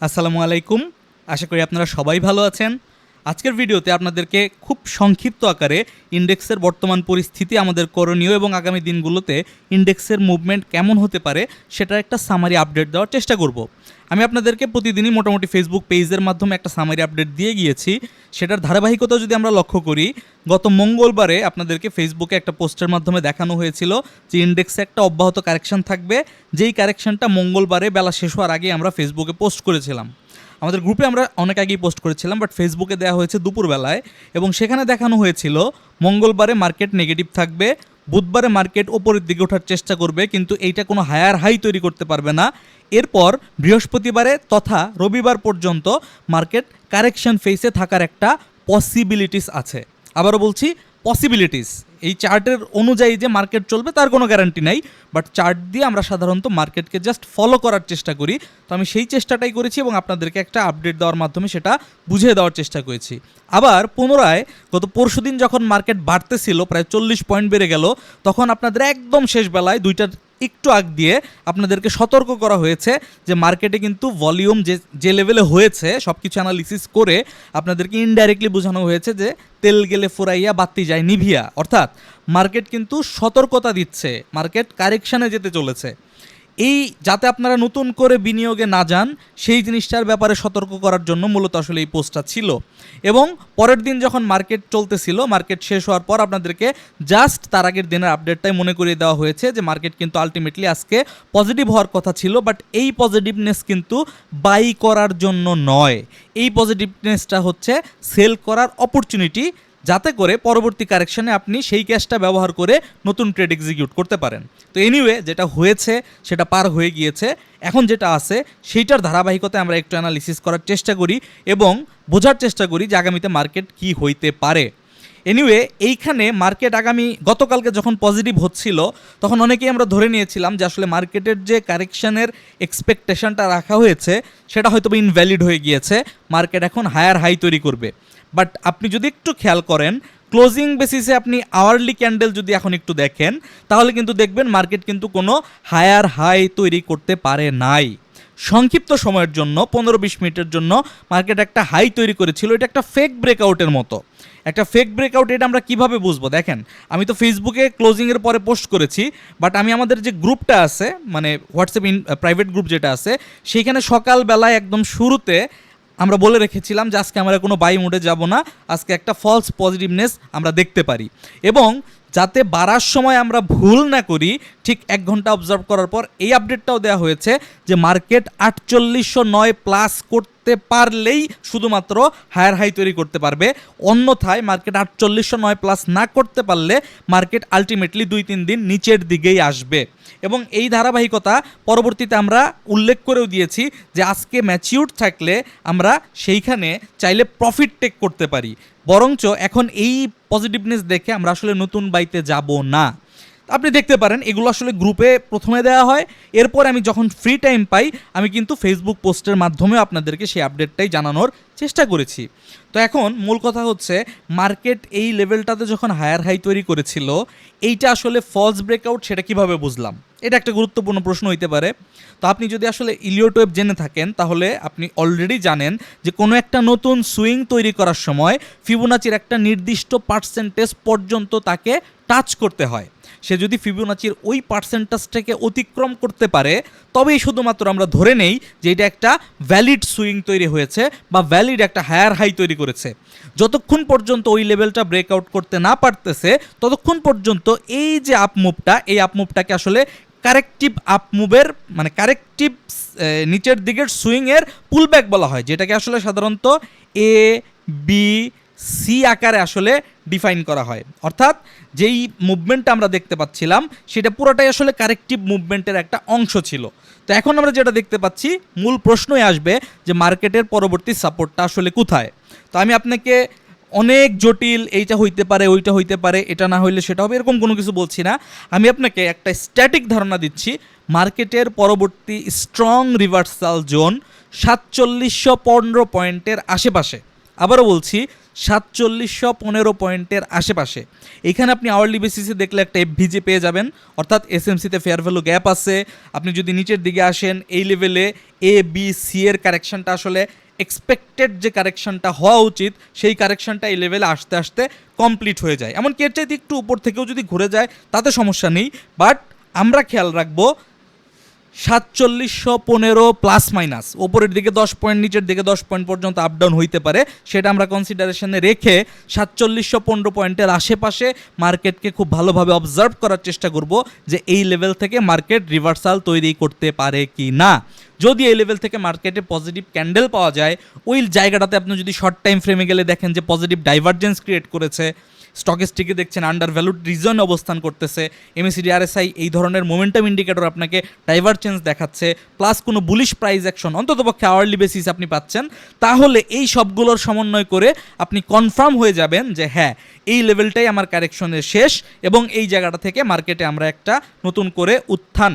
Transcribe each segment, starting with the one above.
আসসালামু আলাইকুম। আশা করি আপনারা সবাই ভালো আছেন। আজকের ভিডিওতে আপনাদেরকে খুব সংক্ষিপ্ত আকারে ইন্ডেক্সের বর্তমান পরিস্থিতি, আমাদের করণীয় এবং আগামী দিনগুলোতে ইন্ডেক্সের মুভমেন্ট কেমন হতে পারে সেটার একটা সামারি আপডেট দেওয়ার চেষ্টা করব। আমি আপনাদেরকে প্রতিদিনই মোটামুটি ফেসবুক পেজের মাধ্যমে একটা সামারি আপডেট দিয়ে গিয়েছি। সেটার ধারাবাহিকতা যদি আমরা লক্ষ্য করি, গত মঙ্গলবারে আপনাদেরকে ফেসবুকে একটা পোস্টের মাধ্যমে দেখানো হয়েছিল যে ইন্ডেক্সে একটা অব্যাহত কারেকশন থাকবে, যেই কারেকশনটা মঙ্গলবারে বেলা শেষ হওয়ার আগে আমরা ফেসবুকে পোস্ট করেছিলাম। আমাদের গ্রুপে আমরা অনেক আগেই পোস্ট করেছিলাম, বাট ফেসবুকে দেওয়া হয়েছে দুপুরবেলায়, এবং সেখানে দেখানো হয়েছিল মঙ্গলবারে মার্কেট নেগেটিভ থাকবে, বুধবারে মার্কেট ওপরের দিকে ওঠার চেষ্টা করবে, কিন্তু এইটা কোনো হায়ার হাই তৈরি করতে পারবে না। এরপর বৃহস্পতিবারে তথা রবিবার পর্যন্ত মার্কেট কারেকশন ফেসে থাকার একটা পসিবিলিটিস আছে। আবারও বলছি, পসিবিলিটিস। এই চার্টের অনুযায়ী যে মার্কেট চলবে তার কোনো গ্যারান্টি নাই, বাট চার্ট দিয়ে আমরা সাধারণত মার্কেটকে জাস্ট ফলো করার চেষ্টা করি। তো আমি সেই চেষ্টাটাই করেছি এবং আপনাদেরকে একটা আপডেট দেওয়ার মাধ্যমে সেটা বুঝিয়ে দেওয়ার চেষ্টা করেছি। আবার পুনরায় গত পরশুদিন যখন মার্কেট বাড়তেছিল, প্রায় 40 পয়েন্ট বেড়ে গেল, তখন আপনাদের একদম শেষ বেলায় দুইটার একটু আগ দিয়ে আপনাদেরকে সতর্ক করা হয়েছে যে মার্কেটে কিন্তু ভলিউম যে লেভেলে হয়েছে সব কিছু অ্যানালিসিস করে আপনাদেরকে ইনডাইরেক্টলি বোঝানো হয়েছে যে তেল গেলে ফুরাইয়া বাতি যায় নিভিয়া, অর্থাৎ মার্কেট কিন্তু সতর্কতা দিচ্ছে, মার্কেট কারেকশানে যেতে চলেছে। এই যাতে আপনারা নতুন করে বিনিয়োগে না যান সেই জিনিসটার ব্যাপারে সতর্ক করার জন্য মূলত আসলে এই পোস্টটা ছিল। এবং পরের দিন যখন মার্কেট চলতেছিল, মার্কেট শেষ হওয়ার পর আপনাদেরকে জাস্ট তার আগের দিনের আপডেটটাই মনে করিয়ে দেওয়া হয়েছে যে মার্কেট কিন্তু আলটিমেটলি আজকে পজিটিভ হওয়ার কথা ছিল, বাট এই পজিটিভনেস কিন্তু বাই করার জন্য নয়, এই পজিটিভনেসটা হচ্ছে সেল করার অপরচুনিটি, যাতে করে পরবর্তী কারেকশানে আপনি সেই ক্যাশটা ব্যবহার করে নতুন ট্রেড এক্সিকিউট করতে পারেন। তো এনিওয়ে, যেটা হয়েছে সেটা পার হয়ে গিয়েছে, এখন যেটা আছে সেইটার ধারাবাহিকতায় আমরা একটু অ্যানালিসিস করার চেষ্টা করি এবং বোঝার চেষ্টা করি যে আগামীতে মার্কেট কি হইতে পারে। এনিওয়ে, এইখানে মার্কেট গতকালকে যখন পজিটিভ হচ্ছিল তখন অনেকেই আমরা ধরে নিয়েছিলাম যে আসলে মার্কেটের যে কারেকশানের এক্সপেকটেশনটা রাখা হয়েছে সেটা হয়তো ইনভ্যালিড হয়ে গিয়েছে, মার্কেট এখন হায়ার হাই তৈরি করবে। বাট আপনি যদি একটু খেয়াল করেন, ক্লোজিং বেসিসে আপনি আওয়ারলি ক্যান্ডেল যদি এখন একটু দেখেন, তাহলে কিন্তু দেখবেন মার্কেট কিন্তু কোনো হায়ার হাই তৈরি করতে পারে নাই। সংক্ষিপ্ত সময়ের জন্য 15-20 মিনিটের জন্য মার্কেট একটা হাই তৈরি করেছিল, এটা একটা ফেক ব্রেকআউটের মতো। একটা ফেক ব্রেকআউট, এটা আমরা কিভাবে বুঝবো? দেখেন, আমি তো ফেসবুকে ক্লোজিংয়ের পরে পোস্ট করেছি, বাট আমি আমাদের যে গ্রুপটা আছে, মানে হোয়াটসঅ্যাপ প্রাইভেট গ্রুপ যেটা আছে, সেইখানে সকালবেলায় একদম শুরুতে আমরা বলে রেখেছিলাম যে আজকে আমরা কোনো বাই মোডে যাব না, আজকে একটা ফলস পজিটিভনেস আমরা দেখতে পারি, এবং যাতে বাড়ার সময় আমরা ভুল না করি, ঠিক 1 ঘন্টা অবজার্ভ করার পর এই আপডেটটাও দেওয়া হয়েছে যে মার্কেট 4809 প্লাস করতে পারলেই শুধুমাত্র হায়ার হাই তৈরি করতে পারবে, অন্যথায় মার্কেট 4809 প্লাস না করতে পারলে মার্কেট আলটিমেটলি 2-3 দিন নিচের দিকেই আসবে। এবং এই ধারাবাহিকতা পরবর্তীতে আমরা উল্লেখ করেও দিয়েছি যে আজকে ম্যাচিউর থাকলে আমরা সেইখানে চাইলে প্রফিট টেক করতে পারি, বরঞ্চ এখন এই পজিটিভনেস দেখে আমরা আসলে নতুন বাইতে যাব না। আপনি দেখতে পারেন এগুলো আসলে গ্রুপে প্রথমে দেওয়া হয়, এরপর আমি যখন ফ্রি টাইম পাই আমি কিন্তু ফেসবুক পোস্টের মাধ্যমে আপনাদেরকে সেই আপডেটটাই জানানোর চেষ্টা করেছি। তো এখন মূল কথা হচ্ছে, মার্কেট এই লেভেলটাতে যখন হায়ার হাই তৈরি করেছিল, এইটা আসলে ফলস ব্রেকআউট, সেটা কিভাবে বুঝলাম? এটা একটা গুরুত্বপূর্ণ প্রশ্ন হইতে পারে। তো আপনি যদি আসলে ইলিয়ট ওয়েভ জেনে থাকেন, তাহলে আপনি অলরেডি জানেন যে কোনো একটা নতুন সুইং তৈরি করার সময় ফিবোনাচির একটা নির্দিষ্ট পার্সেন্টেজ পর্যন্ত তাকে টাচ করতে হয়। সে যদি ফিবোনাচির ওই পার্সেন্টেজটাকে অতিক্রম করতে পারে, তবেই শুধুমাত্র আমরা ধরে নেই যে এটা একটা ভ্যালিড সুইং তৈরি হয়েছে বা ভ্যালিড একটা হায়ার হাই তৈরি করেছে। যতক্ষণ পর্যন্ত ওই লেভেলটা ব্রেকআউট করতে না পারতেছে, ততক্ষণ পর্যন্ত এই যে আপমুভটা, এই আপমুভটাকে আসলে কারেক্টিভ আপমুভের, মানে কারেক্টিভ নিচের দিকের সুইংয়ের পুলব্যাক বলা হয়, যেটাকে আসলে সাধারণত এ বি সি আকারে আসলে ডিফাইন করা হয়। অর্থাৎ যেই মুভমেন্টটা আমরা দেখতে পাচ্ছিলাম সেটা পুরোটাই আসলে কারেক্টিভ মুভমেন্টের একটা অংশ ছিল। তো এখন আমরা যেটা দেখতে পাচ্ছি, মূল প্রশ্নই আসবে যে মার্কেটের পরবর্তী সাপোর্টটা আসলে কোথায়। তো আমি আপনাকে অনেক জটিল, এইটা হইতে পারে ওইটা হইতে পারে, এটা না হইলে সেটা হবে, এরকম কোনো কিছু বলছি না। আমি আপনাকে একটা স্ট্যাটিক ধারণা দিচ্ছি, মার্কেটের পরবর্তী স্ট্রং রিভার্সাল জোন 4715 পয়েন্টের আশেপাশে। আবারও বলছি, 4715 পয়েন্টের আশেপাশে। এখানে আপনি আওয়ারলি বেসিসে দেখলে একটা এফভিজি পেয়ে যাবেন, অর্থাৎ এসএমসিতে ফেয়ার ভ্যালু গ্যাপ আছে। আপনি যদি নিচের দিকে আসেন, এই লেভেলে এ বি সি এর কারেকশনটা আসলে এক্সপেক্টেড যে কারেকশনটা হওয়া উচিত সেই কারেকশনটা এই লেভেলে আস্তে আস্তে কমপ্লিট হয়ে যায়। এমনকি এর চাইতে একটু উপর থেকেও যদি ঘুরে যায় তাতে সমস্যা নেই, বাট আমরা খেয়াল রাখবো 4715 প্লাস মাইনাস, ওপরের দিকে 10 পয়েন্ট নিচের দিকে 10 পয়েন্ট পর্যন্ত আপ ডাউন হইতে পারে, সেটা আমরা কনসিডারেশনে রেখে 4715 পয়েন্টের আশেপাশে মার্কেটকে খুব ভালোভাবে অবজার্ভ করার চেষ্টা করব যে এই লেভেল থেকে মার্কেট রিভার্সাল তৈরি করতে পারে কি না। যদি এই লেভেল থেকে মার্কেটে পজিটিভ ক্যান্ডেল পাওয়া যায়, ওই জায়গাটাতে আপনি যদি শর্ট টাইম ফ্রেমে গেলে দেখেন যে পজিটিভ ডাইভারজেন্স ক্রিয়েট করেছে, স্টকেস্টিকে দেখছেন আন্ডার ভ্যালুড রিজন অবস্থান করতেছে, এমএসিডি আরএসআই এই ধরনের মোমেন্টাম ইন্ডিকেটর আপনাকে ডাইভারজেন্স দেখাচ্ছে, প্লাস কোনো বুলিশ প্রাইস অ্যাকশন অন্ততপক্ষে আওয়ারলি বেসিস আপনি পাচ্ছেন, তাহলে এই সবগুলোর সমন্বয় করে আপনি কনফার্ম হয়ে যাবেন যে হ্যাঁ, এই লেভেলটাই আমার কারেকশনের শেষ এবং এই জায়গাটা থেকে মার্কেটে আমরা একটা নতুন করে উত্থান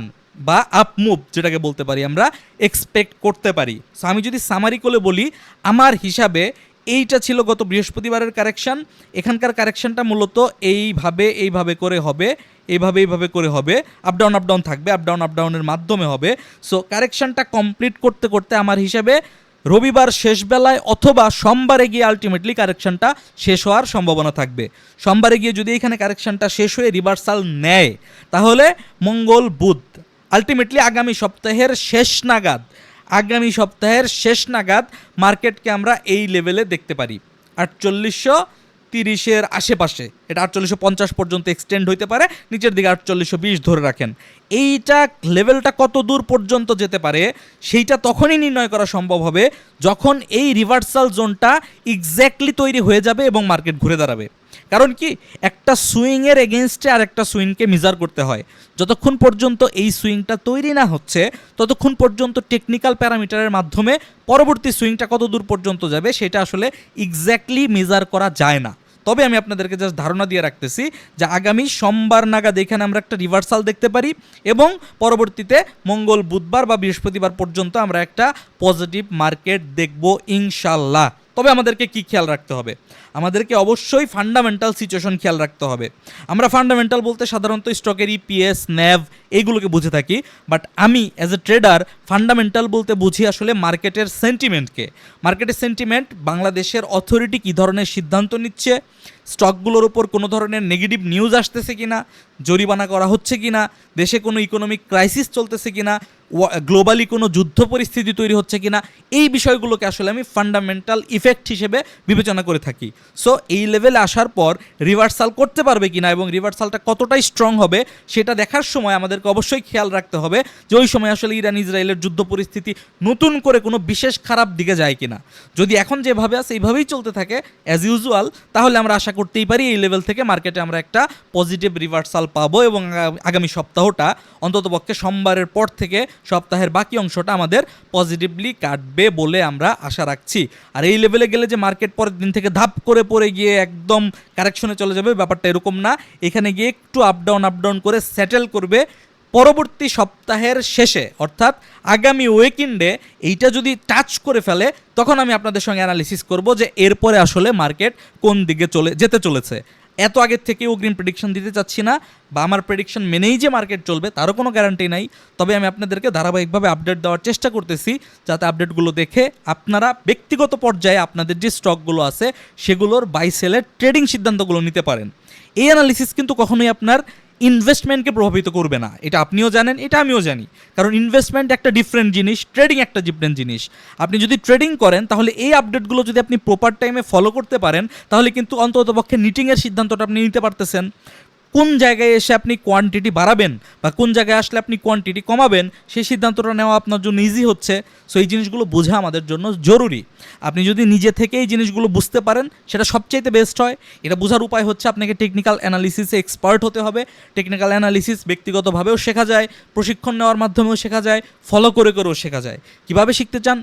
বা আপ মুভ যেটাকে বলতে পারি আমরা এক্সপেক্ট করতে পারি। সো আমি যদি সামারি করে বলি, আমার হিসাবে এইটা ছিল গত বৃহস্পতিবারের কারেকশন। এখানকার কারেকশনটা মূলত এইভাবে করে হবে, এইভাবে করে হবে, আপ ডাউন থাকবে, আপ ডাউনের মাধ্যমে হবে। সো কারেকশনটা কমপ্লিট করতে করতে আমার হিসাবে রবিবার শেষ বেলায় অথবা সোমবারে গিয়ে আলটিমেটলি কারেকশনটা শেষ হওয়ার সম্ভাবনা থাকবে। সোমবারে গিয়ে যদি এখানে কারেকশনটা শেষ হয়ে রিভার্সাল নেয়, তাহলে মঙ্গল বুধ আলটিমেটলি আগামী সপ্তাহের শেষ নাগাদ মার্কেটকে আমরা এই লেভেলে দেখতে পারি 4830 আশেপাশে। এটা 4850 পর্যন্ত এক্সটেন্ড হইতে পারে, নিচের দিকে 4820 ধরে রাখেন। এইটা লেভেলটা কত দূর পর্যন্ত যেতে পারে সেইটা তখনই নির্ণয় করা সম্ভব হবে যখন এই রিভার্সাল জোনটা এক্স্যাক্টলি তৈরি হয়ে যাবে এবং মার্কেট ঘুরে দাঁড়াবে। কারণ কি, একটা সুইংয়ের এগেনস্টে আর একটা সুইংকে মেজার করতে হয়। যতক্ষণ পর্যন্ত এই সুইংটা তৈরি না হচ্ছে ততক্ষণ পর্যন্ত টেকনিক্যাল প্যারামিটারের মাধ্যমে পরবর্তী সুইংটা কত দূর পর্যন্ত যাবে সেটা আসলে এক্স্যাক্টলি মেজার করা যায় না। তবে আমি আপনাদেরকে জাস্ট ধারণা দিয়ে রাখতেছি যে আগামী সোমবার নাগাদ এখানে আমরা একটা রিভার্সাল দেখতে পারি এবং পরবর্তীতে মঙ্গল বুধবার বা বৃহস্পতিবার পর্যন্ত আমরা একটা পজিটিভ মার্কেট দেখব ইনশাল্লাহ। তবে আমাদেরকে কি খেয়াল রাখতে হবে? আমাদেরকে অবশ্যই ফান্ডামেন্টাল সিচুয়েশন খেয়াল রাখতে হবে। আমরা ফান্ডামেন্টাল বলতে সাধারণত স্টকের ইপিএস, ন্যাভ এইগুলোকে বুঝে থাকি, বাট আমি অ্যাজ এ ট্রেডার ফান্ডামেন্টাল বলতে বুঝি আসলে মার্কেটের সেন্টিমেন্টকে। মার্কেটের সেন্টিমেন্ট, বাংলাদেশের অথরিটি কী ধরনের সিদ্ধান্ত নিচ্ছে, স্টকগুলোর উপর কোনো ধরনের নেগেটিভ নিউজ আসতেছে কিনা, জরিমানা করা হচ্ছে কিনা, দেশে কোনো ইকোনমিক ক্রাইসিস চলতেছে কিনা, গ্লোবালি কোনো যুদ্ধ পরিস্থিতি তৈরি হচ্ছে কিনা, এই বিষয়গুলোকে আসলে আমি ফান্ডামেন্টাল ইফেক্ট হিসেবে বিবেচনা করে থাকি। সো এই লেভেলে আসার পর রিভার্সাল করতে পারবে কিনা এবং রিভার্সালটা কতটাই স্ট্রং হবে সেটা দেখার সময় আমাদেরকে অবশ্যই খেয়াল রাখতে হবে যে ওই সময় আসলে ইরান ইসরায়েলের যুদ্ধ পরিস্থিতি নতুন করে কোনো বিশেষ খারাপ দিকে যায় কিনা। যদি এখন যেভাবে আছে এইভাবেই চলতে থাকে অ্যাজ ইউজুয়াল, তাহলে আমরা আশা করতেই পারি এই লেভেল থেকে মার্কেটে আমরা একটা পজিটিভ রিভার্সাল পাবো এবং আগামী সপ্তাহটা অন্ততপক্ষে সোমবারের পর থেকে সপ্তাহের বাকি অংশটা আমাদের পজিটিভলি কাটবে বলে আমরা আশা রাখছি। আর এই লেভেলে গেলে যে মার্কেট পরের দিন থেকে ধাপ করে পড়ে গিয়ে একদম কারেকশনে চলে যাবে, ব্যাপারটা এরকম না। এখানে গিয়ে একটু আপ ডাউন করে সেটেল করবে। পরবর্তী সপ্তাহের শেষে অর্থাৎ আগামী উইকেন্ডে এইটা যদি টাচ করে ফেলে, তখন আমি আপনাদের সঙ্গে অ্যানালিসিস করব যে এরপরে আসলে মার্কেট কোন দিকে যেতে চলেছে। এত আগের থেকে অগ্রিম প্রেডিকশন দিতে চাচ্ছি না, বা আমার প্রেডিকশন মেনেই যে মার্কেট চলবে তারও কোনো গ্যারান্টি নাই। তবে আমি আপনাদেরকে ধারাবাহিকভাবে আপডেট দেওয়ার চেষ্টা করতেছি, যাতে আপডেটগুলো দেখে আপনারা ব্যক্তিগত পর্যায়ে আপনাদের যে স্টকগুলো আছে সেগুলোর বাই সেলের ট্রেডিং সিদ্ধান্তগুলো নিতে পারেন। এই অ্যানালিসিস কিন্তু কখনোই আপনার ইনভেস্টমেন্টকে প্রভাবিত করবে না, এটা আপনিও জানেন, এটা আমিও জানি। কারণ ইনভেস্টমেন্ট একটা ডিফারেন্ট জিনিস, ট্রেডিং একটা ডিফারেন্ট জিনিস। আপনি যদি ট্রেডিং করেন তাহলে এই আপডেটগুলো যদি আপনি প্রপার টাইমে ফলো করতে পারেন, তাহলে কিন্তু অন্ততপক্ষে নিটিংয়ের সিদ্ধান্তটা আপনি নিতে পারতেছেন। কোন জায়গায় এসে আপনি কোয়ান্টিটি বাড়াবেন বা কোন জায়গায় আসলে আপনি কোয়ান্টিটি কমাবেন সেই সিদ্ধান্তটা নেওয়া আপনার জন্য ইজি হচ্ছে। সো এই জিনিসগুলো বোঝা আমাদের জন্য জরুরি। আপনি যদি নিজে থেকে এই জিনিসগুলো বুঝতে পারেন সেটা সবচাইতে বেস্ট হয়। এটা বোঝার উপায় হচ্ছে আপনাকে টেকনিক্যাল অ্যানালিসিসে এক্সপার্ট হতে হবে। টেকনিক্যাল অ্যানালিসিস ব্যক্তিগতভাবেও শেখা যায়, প্রশিক্ষণ নেওয়ার মাধ্যমেও শেখা যায়, ফলো করেও শেখা যায়। কীভাবে শিখতে চান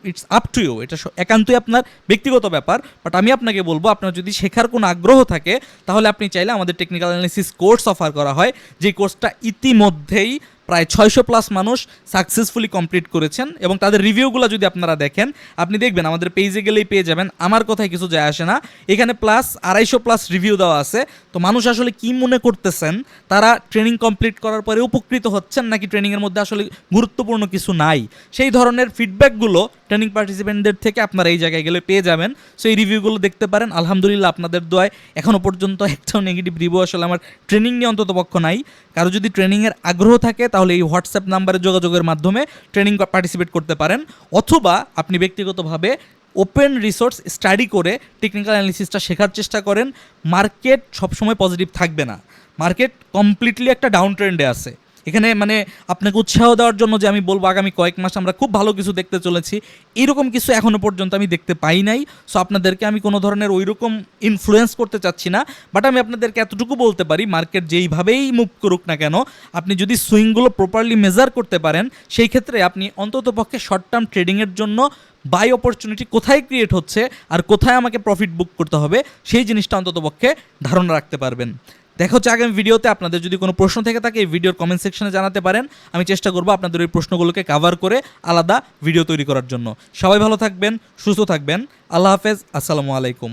ইটস আপ টু ইউ, এটা একান্তই আপনার ব্যক্তিগত ব্যাপার। বাট আমি আপনাকে বলবো, আপনার যদি শেখার কোনো আগ্রহ থাকে তাহলে আপনি চাইলে আমাদের টেকনিক্যাল অ্যানালিসিস কোর্স অফার করা হয়, যে কোর্সটা ইতিমধ্যেই প্রায় 600+ মানুষ সাকসেসফুলি কমপ্লিট করেছেন এবং তাদের রিভিউগুলো যদি আপনারা দেখেন আপনি দেখবেন আমাদের পেজে গেলেই পেয়ে যাবেন, আমার কথায় কিছু যায় আসে না। এখানে প্লাস 250+ রিভিউ দেওয়া আছে। তো মানুষ আসলে কি মনে করতেছেন, তারা ট্রেনিং কমপ্লিট করার পরে উপকৃত হচ্ছেন নাকি ট্রেনিংয়ের মধ্যে আসলে গুরুত্বপূর্ণ কিছু নাই, সেই ধরনের ফিডব্যাকগুলো ট্রেনিং পার্টিসিপেন্টদের থেকে আপনারা এই জায়গায় গেলে পেয়ে যাবেন। সো এই রিভিউগুলো দেখতে পারেন। আলহামদুলিল্লাহ আপনাদের দোয়ায় এখনও পর্যন্ত একটাও নেগেটিভ রিভিউ আসলে আমার ট্রেনিং নিয়ে অন্তত পক্ষ নাই। কারো যদি ট্রেনিংয়ের আগ্রহ থাকে তাহলে এই হোয়াটসঅ্যাপ নাম্বারে যোগাযোগের মাধ্যমে ট্রেনিং পার্টিসিপেট করতে পারেন, অথবা আপনি ব্যক্তিগতভাবে ওপেন রিসোর্স স্টাডি করে টেকনিক্যাল অ্যানালিসিসটা শেখার চেষ্টা করেন। মার্কেট সবসময় পজিটিভ থাকবে না, মার্কেট কমপ্লিটলি একটা ডাউন ট্রেন্ডে আছে। এখানে মানে আপনাকে উৎসাহ দেওয়ার জন্য যে আমি বলবো আগামী কয়েক মাস আমরা খুব ভালো কিছু দেখতে চলেছি, এরকম কিছু এখনও পর্যন্ত আমি দেখতে পাই নাই। সো আপনাদেরকে আমি কোনো ধরনের ওই রকম ইনফ্লুয়েন্স করতে চাচ্ছি না, বাট আমি আপনাদেরকে এতটুকু বলতে পারি মার্কেট যেইভাবেই মুভ করুক না কেন, আপনি যদি সুইংগুলো প্রপারলি মেজার করতে পারেন সেই ক্ষেত্রে আপনি অন্ততপক্ষে শর্ট টার্ম ট্রেডিংয়ের জন্য বাই অপরচুনিটি কোথায় ক্রিয়েট হচ্ছে আর কোথায় আমাকে প্রফিট বুক করতে হবে সেই জিনিসটা অন্ততপক্ষে ধারণা রাখতে পারবেন। দেখা হচ্ছে আগামী ভিডিওতে। আপনাদের যদি কোনো প্রশ্ন থেকে থাকে এই ভিডিওর কমেন্ট সেকশনে জানাতে পারেন, আমি চেষ্টা করব আপনাদের ওই প্রশ্নগুলোকে কভার করে আলাদা ভিডিও তৈরি করার জন্য। সবাই ভালো থাকবেন, সুস্থ থাকবেন। আল্লাহ হাফেজ, আসসালামু আলাইকুম।